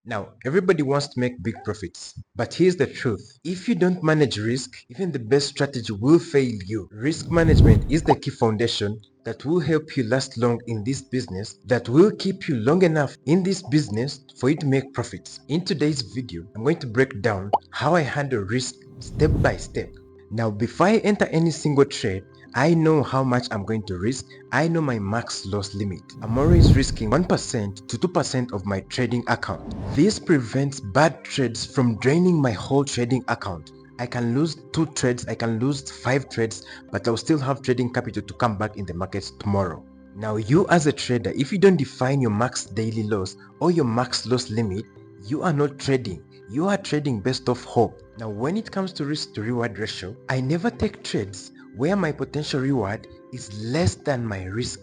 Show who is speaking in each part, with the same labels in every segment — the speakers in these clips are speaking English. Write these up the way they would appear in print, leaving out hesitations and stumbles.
Speaker 1: Now, everybody wants to make big profits, but here's the truth. If you don't manage risk, even the best strategy will fail you. Risk management is the key foundation that will help you last long in this business, that will keep you long enough in this business for you to make profits. In today's video, I'm going to break down how I handle risk step by step. Now, before I enter any single trade, I know how much I'm going to risk. I know my max loss limit. I'm always risking 1% to 2% of my trading account. This prevents bad trades from draining my whole trading account. I can lose 2 trades, I can lose 5 trades, but I'll still have trading capital to come back in the markets tomorrow. Now, you as a trader, if you don't define your max daily loss or your max loss limit, you are not trading. You are trading based off hope. Now, when it comes to risk to reward ratio, I never take trades where my potential reward is less than my risk.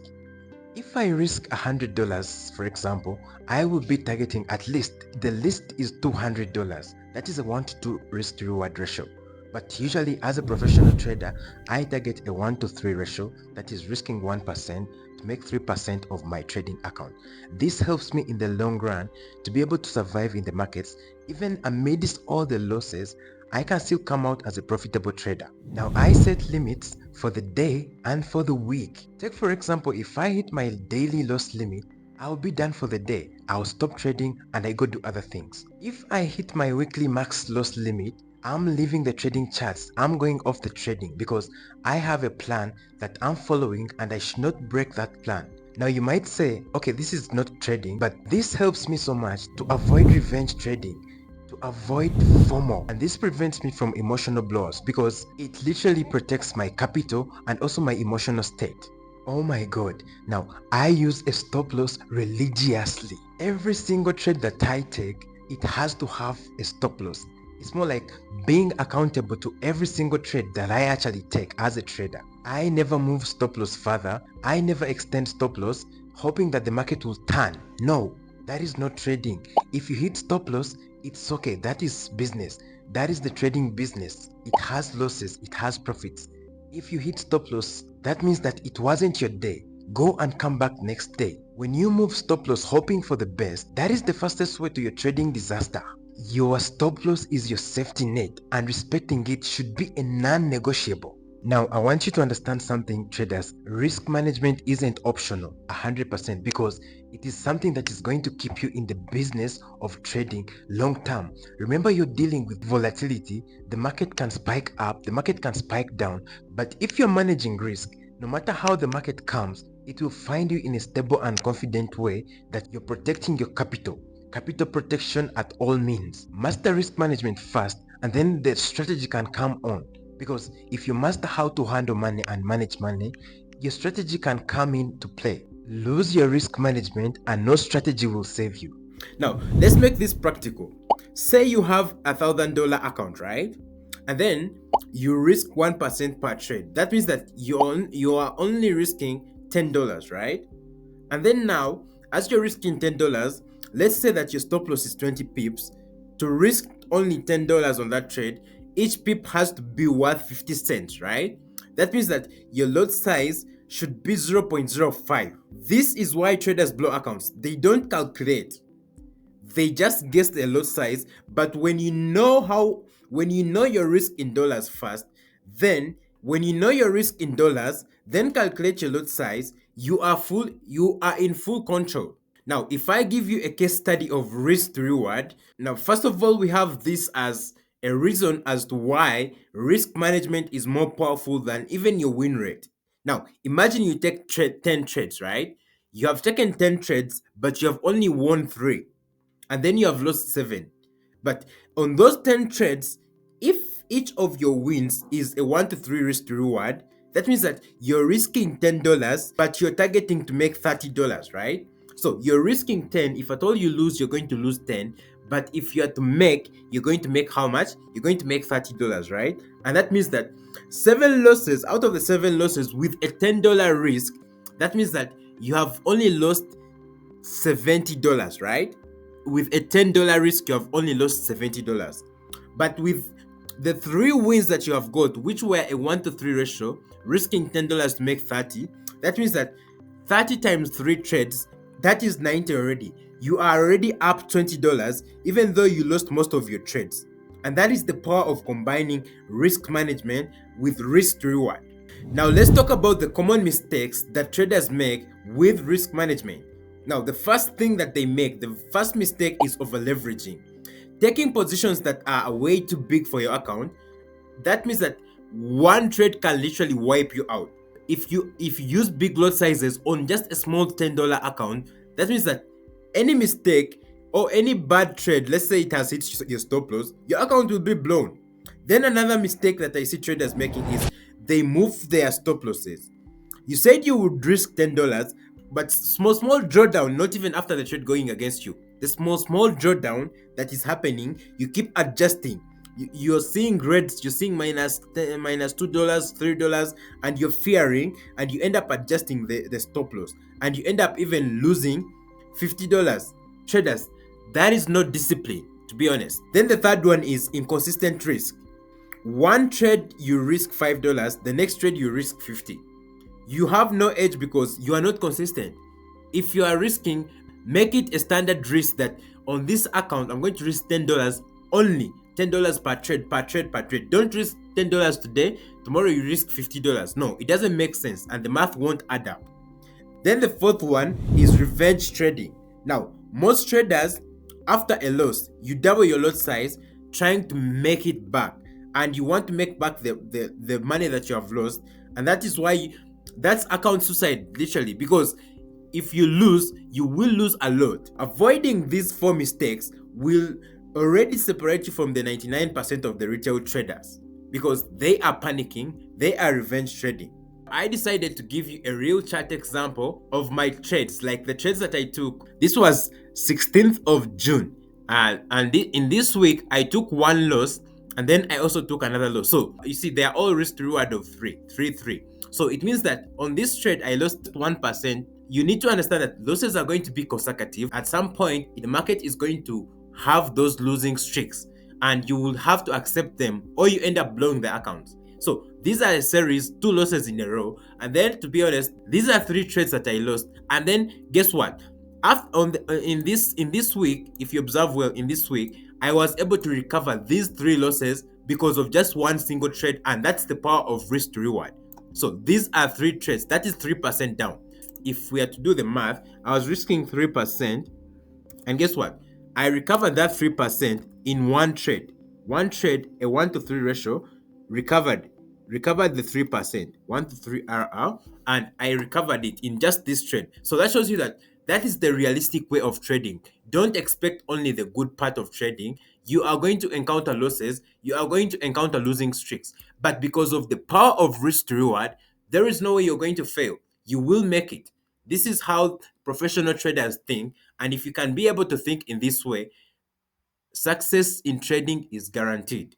Speaker 1: If I risk $100, for example, I will be targeting at least, the least is $200. That is a 1 to 2 risk to reward ratio. But usually as a professional trader, I target a 1 to 3 ratio, that is risking 1% to make 3% of my trading account. This helps me in the long run to be able to survive in the markets. Even amidst all the losses, I can still come out as a profitable trader. Now, I set limits for the day and for the week. Take for example, if I hit my daily loss limit, I'll be done for the day. I'll stop trading and I go do other things. If I hit my weekly max loss limit, I'm leaving the trading charts. I'm going off the trading because I have a plan that I'm following and I should not break that plan. Now you might say, okay, this is not trading, but this helps me so much to avoid revenge trading, to avoid FOMO, and this prevents me from emotional blows because it literally protects my capital and also my emotional state. Oh my god, now I use a stop loss religiously. Every single trade that I take, it has to have a stop loss. It's more like being accountable to every single trade that I actually take as a trader. I never move stop loss further. I never extend stop loss hoping that the market will turn. No, that is not trading. If you hit stop loss, it's okay. That is business. That is the trading business. It has losses, it has profits. If you hit stop loss, that means that it wasn't your day. Go and come back next day. When you move stop loss hoping for the best, that is the fastest way to your trading disaster. Your stop loss is your safety net, and respecting it should be a non-negotiable. Now, I want you to understand something, traders. Risk management isn't optional 100% because it is something that is going to keep you in the business of trading long term. Remember, you're dealing with volatility. The market can spike up, the market can spike down, but if you're managing risk, no matter how the market comes, it will find you in a stable and confident way that you're protecting your capital. Capital protection at all means. Master risk management first, and then the strategy can come on. Because if you master how to handle money and manage money, your strategy can come into play. Lose your risk management and no strategy will save you.
Speaker 2: Now, let's make this practical. Say you have $1,000 account, right? And then you risk 1% per trade. That means that you are only risking $10, right? And then now, as you're risking $10, let's say that your stop loss is 20 pips. To risk only $10 on that trade, each pip has to be worth 50 cents, right? That means that your lot size should be 0.05. This is why traders blow accounts. They don't calculate. They just guess the lot size, but when you know your risk in dollars first, then when you know your risk in dollars, then calculate your lot size, you are in full control. Now, if I give you a case study of risk to reward, now first of all, we have this as a reason as to why risk management is more powerful than even your win rate. Now, imagine you take 10 trades, right? You have taken 10 trades, but you have only won 3, and then you have lost 7. But on those 10 trades, if each of your wins is a 1 to 3 risk to reward, that means that you're risking $10, but you're targeting to make $30, right? So you're risking 10. If at all you lose, you're going to lose 10. But if you are to make, you're going to make how much? You're going to make $30, right? And that means that 7 losses out of the 7 losses with a $10 risk, that means that you have only lost $70, right? With a $10 risk, you have only lost $70. But with The three wins that you have got, which were a 1 to 3 ratio, risking $10 to make 30, that means that 30 times 3 trades, that is 90 already. You are already up $20 even though you lost most of your trades. And that is the power of combining risk management with risk to reward. Now let's talk about the common mistakes that traders make with risk management. Now the first thing that they make, the first mistake is over leveraging. Taking positions that are way too big for your account, that means that one trade can literally wipe you out. If you use big lot sizes on just a small $10 account, that means that any mistake or any bad trade, let's say it has hit your stop loss, your account will be blown. Then another mistake that I see traders making is they move their stop losses. You said you would risk $10, but small drawdown, not even after the trade going against you. The small drawdown that is happening, you keep adjusting. You're seeing reds, you're seeing minus $2, $3, and you're fearing, and you end up adjusting the stop loss, and you end up even losing $50. Traders, that is not discipline, to be honest. Then the third one is inconsistent risk. One trade you risk $5, the next trade you risk 50. You have no edge because you are not consistent. If you are risking, make it a standard risk that on this account I'm going to risk $10 only. $10 per trade, per trade, per trade. Don't risk $10 today, tomorrow you risk $50. No, it doesn't make sense and the math won't add up. Then the fourth one is revenge trading. Now, most traders, after a loss, you double your lot size trying to make it back. And you want to make back the money that you have lost. And that is why that's account suicide, literally. Because if you lose, you will lose a lot. Avoiding these four mistakes will already separate you from the 99% of the retail traders. Because they are panicking, they are revenge trading. I decided to give you a real chart example of my trades, like the trades that I took. This was 16th of June. In this week, I took one loss and then I also took another loss. So you see, they are all risk to reward of 3. So it means that on this trade, I lost 1%. You need to understand that losses are going to be consecutive. At some point, the market is going to have those losing streaks and you will have to accept them or you end up blowing the account. So these are a series, 2 losses in a row. And then to be honest, these are 3 trades that I lost. And then guess what? In this week, if you observe well, in this week, I was able to recover these 3 losses because of just one single trade, and that's the power of risk to reward. So these are 3 trades. That is 3% down. If we are to do the math, I was risking 3%, and guess what? I recovered that 3% in one trade. One trade, a 1 to 3 ratio, recovered the 3%, 1 to 3 RR, and I recovered it in just this trade. So that shows you that that is the realistic way of trading. Don't expect only the good part of trading. You are going to encounter losses, you are going to encounter losing streaks. But because of the power of risk to reward, there is no way you're going to fail. You will make it. This is how professional traders think. And if you can be able to think in this way, success in trading is guaranteed.